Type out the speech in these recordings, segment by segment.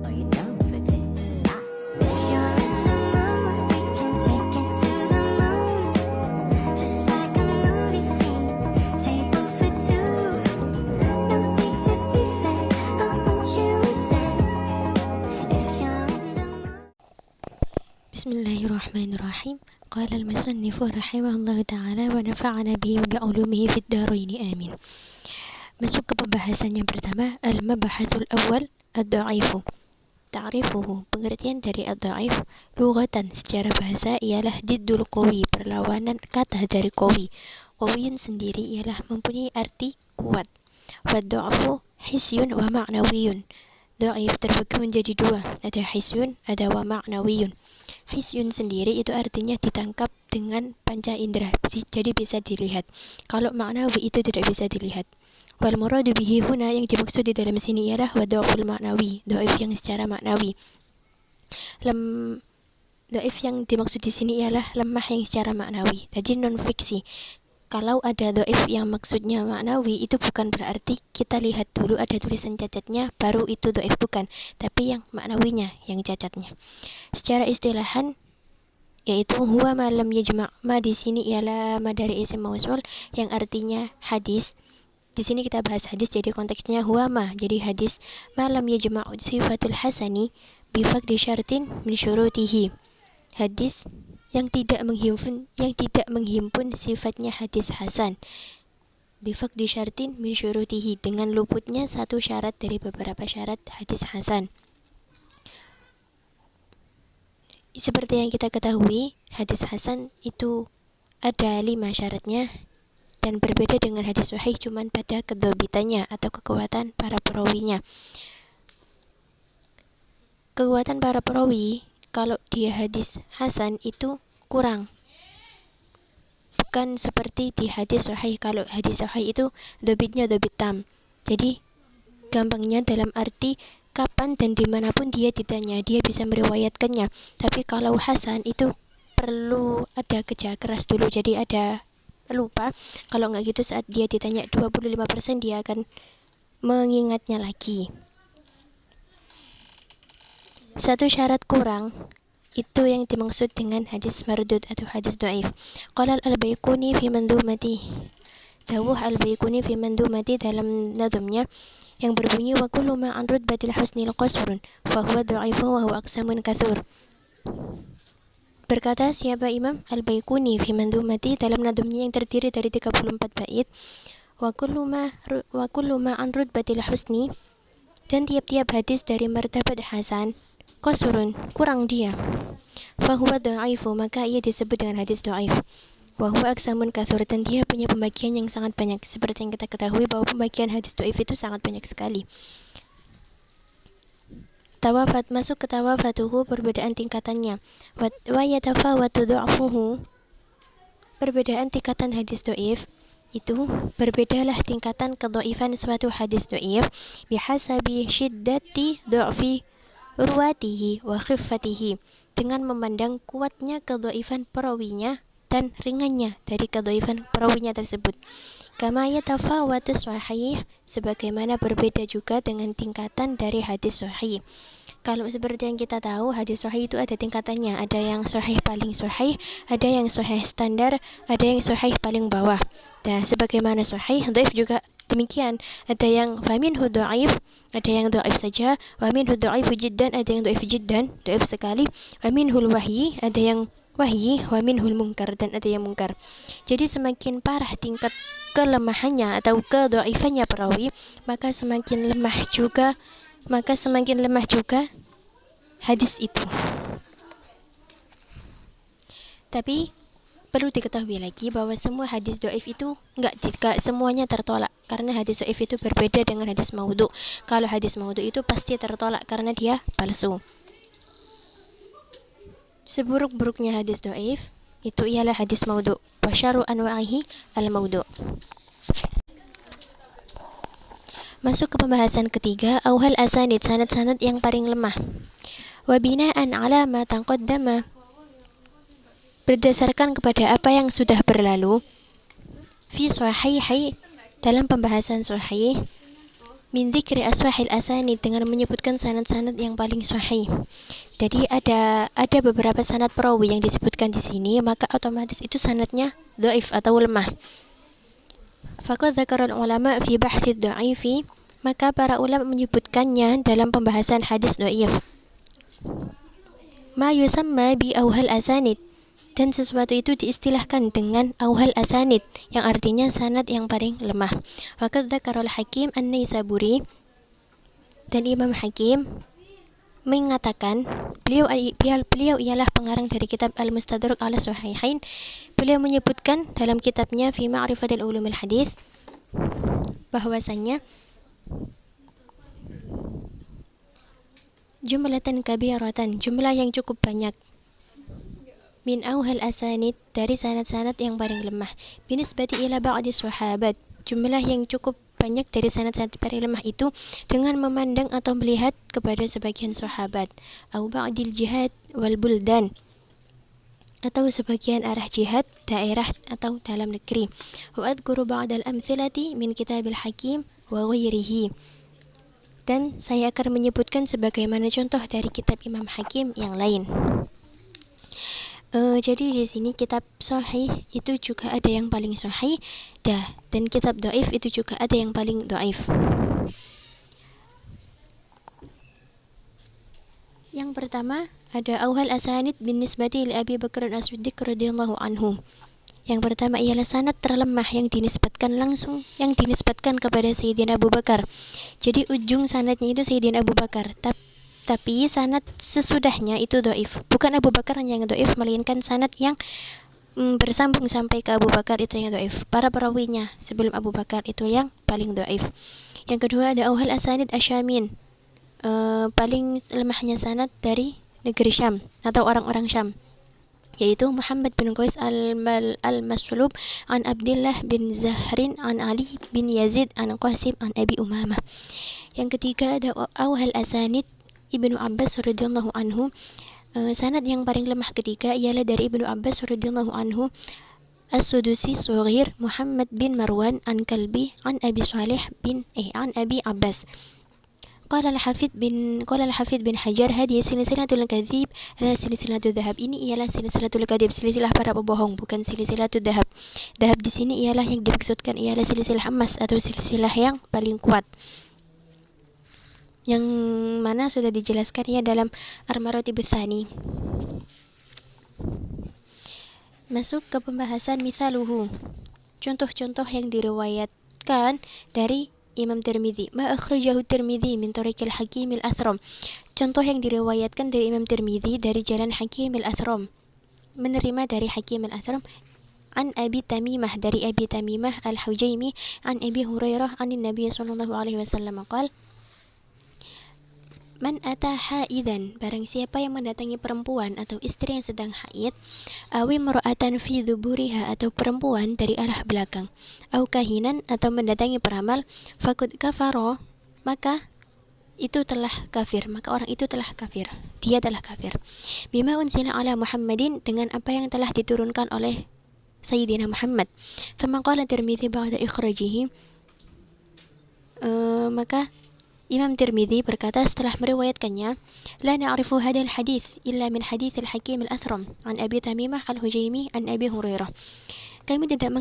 Are you down for this? If you're in the mood, we can take it to the moon. Just like a movie scene, table for two. No need to be fake, I want you to stay. If you're in the mood. Bismillahirrahmanirrahim. Qala al-musannif rahimahullah ta'ala wa nafa'ana bihi wa bi'ulumihi fid darain amin. Masuk ke pembahasan yang pertama, al-mabahathul awal ad-dha'ifu. Ta'rifuhu, pengertian dari ad-dha'if lughatan secara bahasa ialah diddul qawi, perlawanan kata dari qawi. Qawiyun sendiri ialah mempunyai arti kuat. Wad-dha'fu hisyun wa ma'nawiyun. Dha'if terbagi menjadi dua, ada hisyun, ada wa ma'nawiyun. Hisyun sendiri itu artinya ditangkap dengan panca indera, jadi bisa dilihat. Kalau ma'nawi itu tidak bisa dilihat. Wal muradu bihi huna, yang dimaksud di dalam sini ialah wadha'ful ma'nawi, dhaif yang secara maknawi. Dhaif yang dimaksud di sini ialah lemah yang secara maknawi, jadi non fiksi. Kalau ada dhaif yang maksudnya maknawi, itu bukan berarti kita lihat dulu ada tulisan cacatnya baru itu dhaif, bukan, tapi yang maknawinya yang cacatnya. Secara istilahan yaitu huwa ma lam yajma', ma di sini ialah ma dari isim mausul yang artinya hadis. Di sini kita bahas hadis, jadi konteksnya huwa ma, jadi hadis. Ma lam yajma' sifatul hasani bi faqdi syartin min syurutihi. Hadis yang tidak menghimpun sifatnya hadis hasan bi faqdi syartin min syurutihi, dengan luputnya satu syarat dari beberapa syarat hadis hasan. Seperti yang kita ketahui, hadis hasan itu ada 5 syaratnya dan berbeda dengan hadis sahih cuman pada kedhabitannya atau kekuatan para perawinya. Kekuatan para perawi kalau dia hadis hasan itu kurang, bukan seperti di hadis sahih. Kalau hadis sahih itu dhabitnya dhabit tam, jadi gampangnya dalam arti kapan dan dimanapun dia ditanya, dia bisa meriwayatkannya. Tapi kalau hasan itu perlu ada kerja keras dulu, jadi ada lupa. Kalau nggak gitu saat dia ditanya 25% dia akan mengingatnya lagi. Satu syarat kurang itu yang dimaksud dengan hadis mardud atau hadis dhaif. Qala al-Baiquni fi mandumati, dawuh al-Baiquni fi mandumati dalam nadhumnya yang berbunyi wa kullu ma an rutbatil husnil qasrun fa huwa dhaifun wa huwa aqsamun katsur. Berkata siapa Imam al-Baiquni fi mandumati dalam nadhumnya yang terdiri dari 34 bait, wa kullu ma an rutbatil husni, dan tiap-tiap hadis dari martabat hasan qasurun, kurang dia, fahuwa dha'ifu, maka ia disebut dengan hadis dhaif. Wa huwa aqsamun katsur, dan dia punya pembagian yang sangat banyak. Seperti yang kita ketahui bahwa pembagian hadis dhaif itu sangat banyak sekali. Tawafat, masuk ke tawafatuhu, perbedaan tingkatannya. Wa yatafawatu dha'fuhu, perbedaan tingkatan hadis dhaif itu berbedalah tingkatan kedhaifan suatu hadis dhaif bihasabi syiddati dha'fi ruwatihi wa khiffatihi, dengan memandang kuatnya kedhaifan perawinya dan ringannya dari kedhaifan perawinya tersebut. Kama yatafawatu sahih, sebagaimana berbeda juga dengan tingkatan dari hadis sahih. Kalau seperti yang kita tahu, hadis sahih itu ada tingkatannya, ada yang sahih paling sahih, ada yang sahih standar, ada yang sahih paling bawah. Dan sebagaimana sahih, dhaif juga demikian, ada yang faminhu dhaif, ada yang dhaif saja, wa minhu dhaifu jiddan, ada yang dhaif jiddan, dhaif sekali, wa minhul wahyi, ada yang wahyi, wa minhul munkar, dan ada yang munkar. Jadi semakin parah tingkat kelemahannya atau kedhaifannya perawi, maka semakin lemah juga hadis itu. Tapi perlu diketahui lagi bahwa semua hadis dhaif itu enggak semuanya tertolak, karena hadis dhaif itu berbeda dengan hadis maudhu. Kalau hadis maudhu itu pasti tertolak karena dia palsu. Seburuk-buruknya hadis dhaif itu ialah hadis maudhu. Wa syarru anwa'ihi al-maudhu. Masuk ke pembahasan ketiga, auhal asanid, sanad-sanad yang paling lemah. Wa bina'an ala ma taqaddama, berdasarkan kepada apa yang sudah berlalu, fi sahihai, dalam pembahasan sahih, min dzikri aswahil asanid, dengan menyebutkan sanad-sanad yang paling sahih. Jadi ada beberapa sanad perawi yang disebutkan di sini, maka otomatis itu sanadnya dhaif atau lemah. Faqad dzakara ulama fi bahthi dhaifi, maka para ulama menyebutkannya dalam pembahasan hadis dhaif. Ma yusamma bi auhal asanid, dan sesuatu itu diistilahkan dengan auhal asanid, yang artinya sanad yang paling lemah. Faqad dzakara al-Hakim an-Naisaburi, dan Imam Hakim mengatakan, beliau ialah pengarang dari kitab Al-Mustadrak ala Sahihain. Beliau menyebutkan dalam kitabnya Fi Ma'rifatil Ulumil Hadis bahwasannya jumlatan kabiratan, jumlah yang cukup banyak, min auhal asanid, dari sanad-sanad yang paling lemah, binisbati ila ba'di sahabat, jumlah yang cukup banyak dari sanad-sanad paling lemah itu dengan memandang atau melihat kepada sebagian sahabat, au ba'dil jihad wal buldan, atau sebagian arah jihad, daerah atau dalam negeri. Wa adhkuru ba'dal amthilati min kitabil Hakim wa ghairihi, dan saya akan menyebutkan sebagaimana contoh dari kitab Imam Hakim yang lain. Jadi di sini kitab sahih itu juga ada yang paling sahih, dan kitab dhaif itu juga ada yang paling dhaif. Yang pertama ada auhal asanid bin nisbati li Abi Bakr as-Siddiq radhiyallahu anhu. Yang pertama ialah sanad terlemah yang dinisbatkan kepada Sayyidina Abu Bakar. Jadi ujung sanadnya itu Sayyidina Abu Bakar, tapi sanad sesudahnya itu dhaif. Bukan Abu Bakar yang dhaif, melainkan sanad yang bersambung sampai ke Abu Bakar itu yang dhaif. Para perawinya sebelum Abu Bakar itu yang paling dhaif. Yang kedua ada auhal asanid asyamin, paling lemahnya sanad dari negeri Syam atau orang-orang Syam, yaitu Muhammad bin Qais al-Maslub an Abdullah bin Zahrin an Ali bin Yazid an Qasim an Abi Umamah. Yang ketiga ada auhal asanid Ibnu Abbas radhiyallahu anhu. Sanad yang paling lemah ketiga ialah dari Ibnu Abbas radhiyallahu anhu, As-Sudusi Shaghir Muhammad bin Marwan an Kalbi an Abi Salih an Abi Abbas. Qala al-Hafidh bin Hajar, hadhihi silsilatul kadhib la silsilatul dhahab. Ini ialah silsilatul kadhib, silsilah para pembohong, bukan silsilatul dhahab. Dhahab di sini ialah yang dimaksudkan ialah silsilah emas atau silsilah yang paling kuat, yang mana sudah dijelaskan ya dalam Ar-Maratibus Tsani. Masuk ke pembahasan mithaluhu, contoh-contoh yang diriwayatkan dari Imam Tirmidzi. Ma akhrajahu Tirmidzi min tariqil Hakim al-Athram. Contoh yang diriwayatkan dari Imam Tirmidzi dari jalan Hakim al-Athram, menerima dari Hakim al-Athram an Abi Tamimah, dari Abi Tamimah al-Hujaimi an Abi Hurairah an Nabi sallallahu alaihi wasallam qala, man ata haidan, barang siapa yang mendatangi perempuan atau istri yang sedang haid, awi mar'atan fi dzuburiha, atau perempuan dari arah belakang, au kahinan, atau mendatangi peramal, faqad kafara, maka itu telah kafir, maka orang itu telah kafir, dia telah kafir. Bima unsila ala Muhammadin, dengan apa yang telah diturunkan oleh Sayyidina Muhammad. Tsumma qala Tirmidzi ba'da ikhrajihi, maka Imam Tirmidzi berkata setelah meriwayatkannya, la na'rifu hadzal hadits illa min haditsil Hakim al-Athram an Abi Tamimah al-Hujaimi an Abi Hurairah. Kami tidak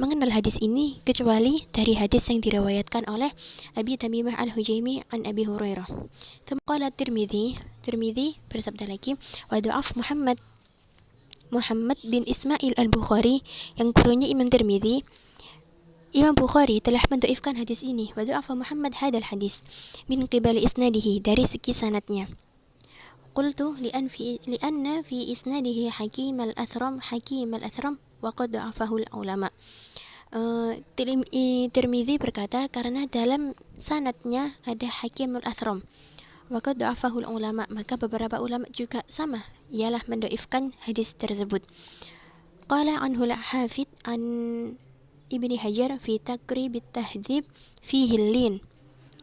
mengenal hadis ini kecuali dari hadis yang diriwayatkan oleh Abi Tamimah al-Hujaimi an Abi Hurairah. Qala Tirmidzi bersabda lagi, wa du'af Muhammad bin Ismail al-Bukhari, yang gurunya Imam Tirmidzi, Imam Bukhari telah mendoifkan hadis ini. Wa du'afa Muhammad hadal hadis min qibali isnadihi, dari segi sanadnya. Qultu li'anna fi isnadihi Hakim al-Athram wa qad du'afahu al-ulama. Tirmidzi berkata karena dalam sanadnya ada Hakim al-Athram wa qad du'afahu al-ulama, maka beberapa ulama juga sama ialah mendoifkan hadis tersebut. Qala anhu al-Hafidh an Ibni Hajar fi Taqrib at-Tahdhib fi Hillin.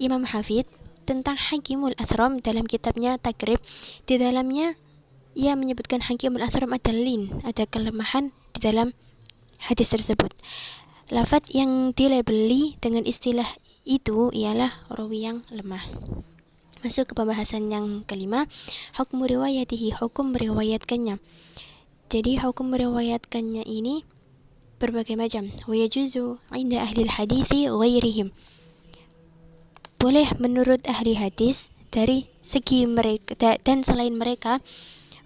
Imam Hafidh tentang Hakimul Athram dalam kitabnya Taqrib, di dalamnya ia menyebutkan Hakimul Athram ada lin, ada kelemahan di dalam hadis tersebut. lafaz yang dilabeli dengan istilah itu ialah rawi yang lemah. Masuk ke pembahasan yang kelima, hukmu riwayatihi, hukum meriwayatkannya. Jadi hukum meriwayatkannya ini berbagai macam. Wa yajuzu 'inda ahli al-hadithi ghairihim. Boleh menurut ahli hadis dari segi mereka dan selain mereka.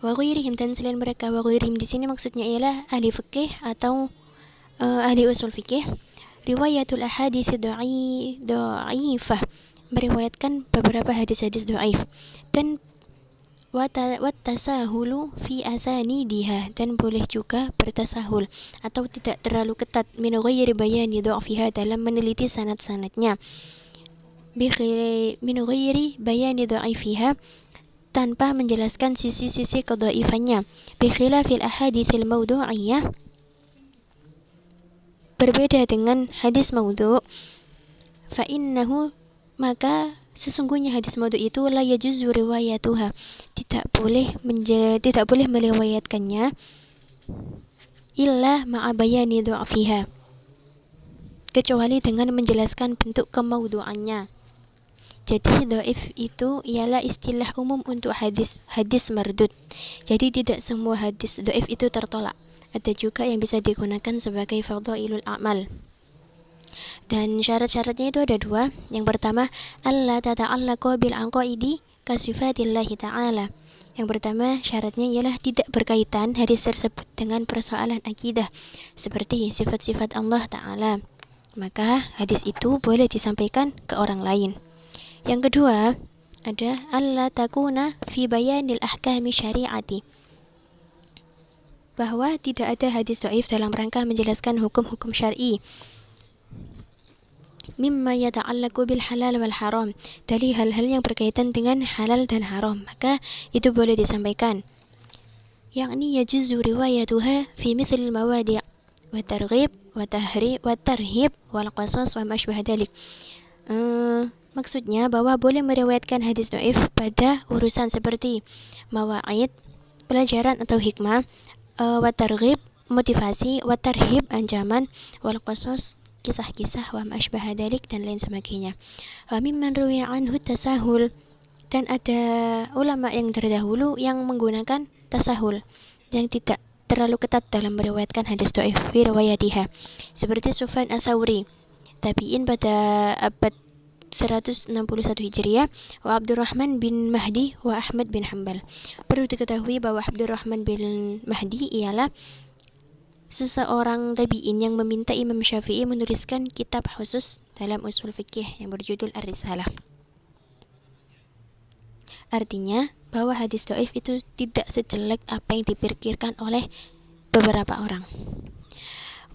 Wa ghairihim dan selain mereka. Wa ghairihim di sini maksudnya ialah ahli fikih atau ahli usul fikih. Riwayatul ahadits dhaifah, meriwayatkan beberapa hadis-hadis dhaif, dan wattasahulu fi asanidiha, dan boleh juga bertasahul atau tidak terlalu ketat min ghairi bayani dhafiha, dalam meneliti sanad-sanadnya, min ghairi bayani dhaifiha, tanpa menjelaskan sisi-sisi kedhaifannya, bi khilafil ahaditsil mawdu'iyah, berbeda dengan hadis maudhu', fa innahu, maka sesungguhnya hadis maudhu' itu la yajuzu riwayatuha, tidak boleh meriwayatkannya illa ma'a bayani du'afiha, kecuali dengan menjelaskan bentuk kemaudhu'annya. Jadi dhaif itu ialah istilah umum untuk hadis mardud. Jadi tidak semua hadis dhaif itu tertolak. Ada juga yang bisa digunakan sebagai fadhailul a'mal. Dan syarat-syaratnya itu ada dua. Yang pertama, alla tata'allaqu bil aqaidi ka sifatillahi ta'ala. Yang pertama, syaratnya ialah tidak berkaitan hadis tersebut dengan persoalan akidah seperti sifat-sifat Allah Ta'ala. Maka hadis itu boleh disampaikan ke orang lain. Yang kedua, ada alla takuna fi bayanil ahkami syari'ati, bahwa tidak ada hadis dhaif dalam rangka menjelaskan hukum-hukum syar'i. Mimma yata'allaqu bil halal wal haram, dari hal-hal yang berkaitan dengan halal dan haram, maka itu boleh disampaikan. Yakni yajuzu riwayatuha fi mithlil mawadi' wa targhib wa tarhib wal qasas wa ma asbah dzalik. Maksudnya bahwa boleh meriwayatkan hadis dhaif pada urusan seperti mawa'id, pelajaran atau hikmah, wa targhib, motivasi, wa tarhib, ancaman, wal qasas, kisah-kisah, wa ma asbah dzalik, dan lain sebagainya. Wa mimman ruwiya anhu tasahul, dan ada ulama yang terdahulu yang menggunakan tasahul, yang tidak terlalu ketat dalam meriwayatkan hadis dhaif fi riwayatiha, seperti Sufyan Ats-Tsauri, tabi'in pada abad 161 Hijriah, wa Abdurrahman bin Mahdi wa Ahmad bin Hanbal. Perlu diketahui bahwa Abdurrahman bin Mahdi ialah seseorang tabi'in yang meminta Imam Syafi'i menuliskan kitab khusus dalam usul fikih yang berjudul Ar-Risalah. Artinya bahwa hadis dhaif itu tidak sejelek apa yang dipikirkan oleh beberapa orang.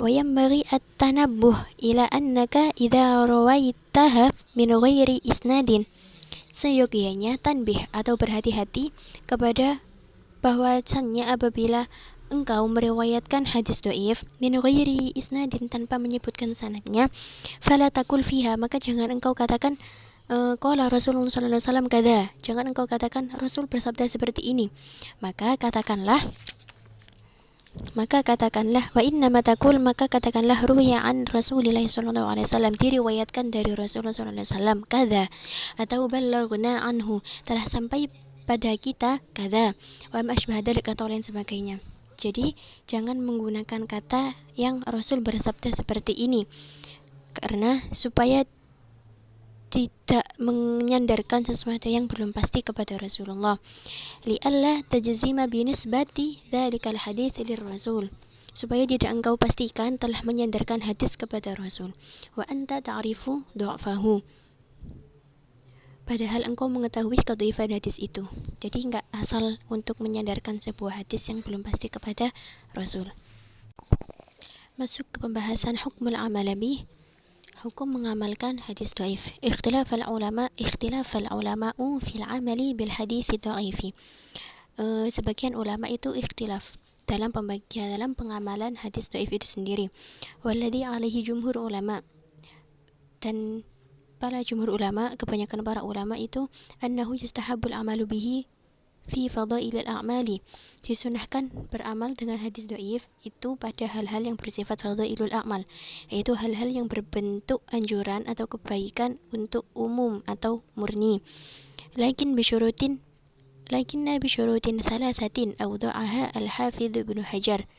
Wa yanbaghi at-tanabbuh ila annaka idza rawaitaha min ghairi isnadin, seyogianya tanbih atau berhati-hati kepada bahwasannya apabila engkau meriwayatkan hadis dhaif min ghairi isnadin, tanpa menyebutkan sanadnya, fala taqul fiha, maka jangan engkau katakan qala Rasulullah sallallahu alaihi wasallam kadza, jangan engkau katakan Rasul bersabda seperti ini, maka katakanlah wa inna matakul, maka katakanlah ruwiya an Rasulillah sallallahu alaihi wasallam, diriwayatkan dari Rasulullah sallallahu alaihi wasallam kadza, atau ballaghna anhu, telah sampai pada kita kadza, wa ma asbah dzalik, atau lain sebagainya. Jadi jangan menggunakan kata yang Rasul bersabda seperti ini, karena supaya tidak menyandarkan sesuatu yang belum pasti kepada Rasulullah. Li'alla tajzima binisbati dzalikal hadits lirrasul, supaya tidak engkau pastikan telah menyandarkan hadis kepada Rasul. Wa anta ta'rifu dha'fahu, padahal engkau mengetahui kedhaifan hadis itu. Jadi enggak asal untuk menyandarkan sebuah hadis yang belum pasti kepada Rasul. Masuk ke pembahasan hukmul amal bih, hukum mengamalkan hadis dhaif. Ikhtilaf al-ulama'u fil amali bil hadits dhaifi. Sebagian ulama itu ikhtilaf dalam pengamalan hadis dhaif itu sendiri. Walladhi alaihi jumhur ulama, dan para jumhur ulama, kebanyakan para ulama itu annahu yustahabul amalu bihi fi fadailil a'mali. Disunahkan beramal dengan hadis dhaif itu pada hal-hal yang bersifat fadailul a'mal, yaitu hal-hal yang berbentuk anjuran atau kebaikan untuk umum atau murni. Lakinna bisyurutin thalathatin awda'aha al-Hafidz Ibnu Hajar.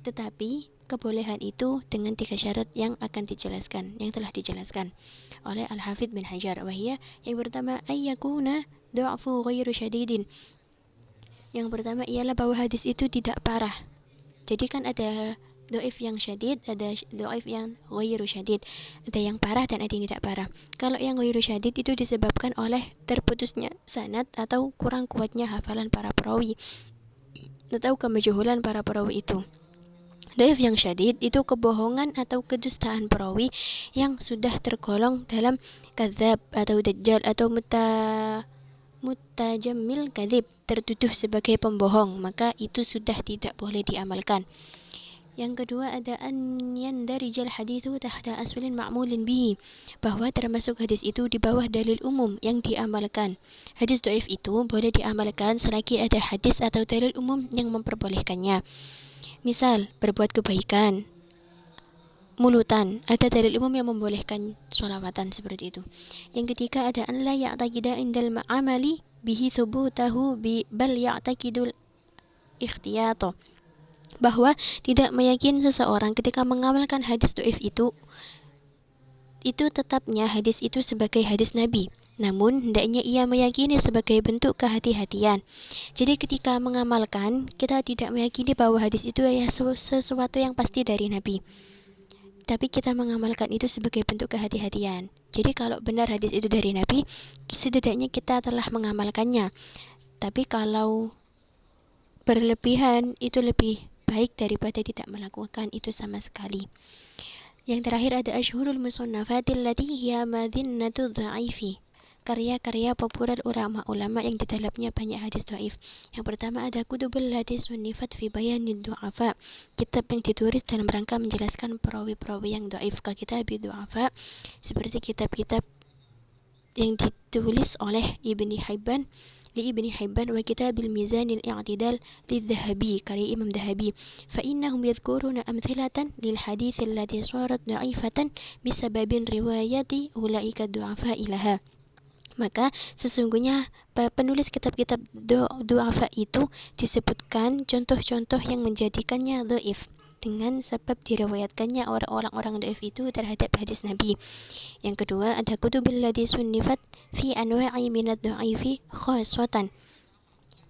Tetapi kebolehan itu dengan 3 syarat yang telah dijelaskan oleh Al-Hafidz bin Hajar. Wahia, yang pertama, ayyakuna du'fu ghairu syadidin. Yang pertama ialah bahwa hadis itu tidak parah. Jadi kan ada dhaif yang syadid, ada dhaif yang ghairu syadid. Ada yang parah dan ada yang tidak parah. Kalau yang ghairu syadid itu disebabkan oleh terputusnya sanad atau kurang kuatnya hafalan para perawi atau kemajuhulan para perawi itu. Dhaif yang syadid itu kebohongan atau kedustaan perawi yang sudah tergolong dalam kadzab atau dajjal atau mutajammil kadzib, tertuduh sebagai pembohong, maka itu sudah tidak boleh diamalkan. Yang kedua ada an yandarijal hadithu tahta aslin ma'mulin bihi, bahwa termasuk hadis itu di bawah dalil umum yang diamalkan. Hadis dhaif itu boleh diamalkan selagi ada hadis atau dalil umum yang memperbolehkannya. Misal, berbuat kebaikan, mulutan, ada dalil umum yang membolehkan sholawatan seperti itu. Yang ketiga ada an la ya'taqida indal ma'amali bihi thubutahu bal ya'taqidul ikhtiyata, bahwa tidak meyakini seseorang ketika mengamalkan hadis dhaif itu tetapnya hadis itu sebagai hadis Nabi, namun hendaknya ia meyakini sebagai bentuk kehati-hatian. Jadi ketika mengamalkan, kita tidak meyakini bahwa hadis itu adalah sesuatu yang pasti dari Nabi, tapi kita mengamalkan itu sebagai bentuk kehati-hatian. Jadi kalau benar hadis itu dari Nabi, setidaknya kita telah mengamalkannya. Tapi kalau berlebihan, itu lebih baik daripada tidak melakukan itu sama sekali. Yang terakhir ada asyhurul musannafatil lati hiya madhinnatu dha'ifi, karya-karya populer ulama-ulama yang di dalamnya banyak hadis dhaif. Yang pertama ada kutubul lati sunnifat fi bayanid du'afa, kitab yang ditulis dalam rangka menjelaskan perawi-perawi yang dhaif, ka kitab du'afa, seperti kitab-kitab yang ditulis oleh Ibni Hibban wa kitabil mizanil i'tidal lidzahabi, karya Imam Dhahabi. Fa innahum yadhkuruna amthilatan lil hadits allati sarat dha'ifatan bisababin riwayati ulaika du'afa ilaha. Maka sesungguhnya penulis kitab-kitab du'afa itu disebutkan contoh-contoh yang menjadikannya dhaif dengan sebab diriwayatkannya orang-orang dhaif itu terhadap hadis Nabi. Yang kedua ada kutubil lati sunnifat fi anwa'i minad dha'ifi khassatan,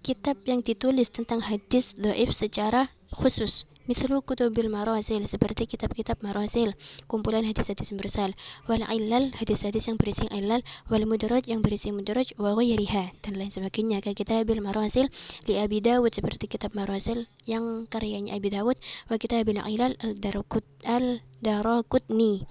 kitab yang ditulis tentang hadis dhaif secara khusus. Mithlu kutubil marasil, seperti kitab-kitab marasil, kumpulan hadis-hadis mursal, wal illal, hadis-hadis yang berisi illal, wal mudraj, yang berisi mudraj, wa ghairiha, dan lain sebagainya. Kayak kitabil marasil li Abi Dawud, seperti kitab marasil yang karyanya Abi Dawud, wa kitabil illal al-Daraqutni.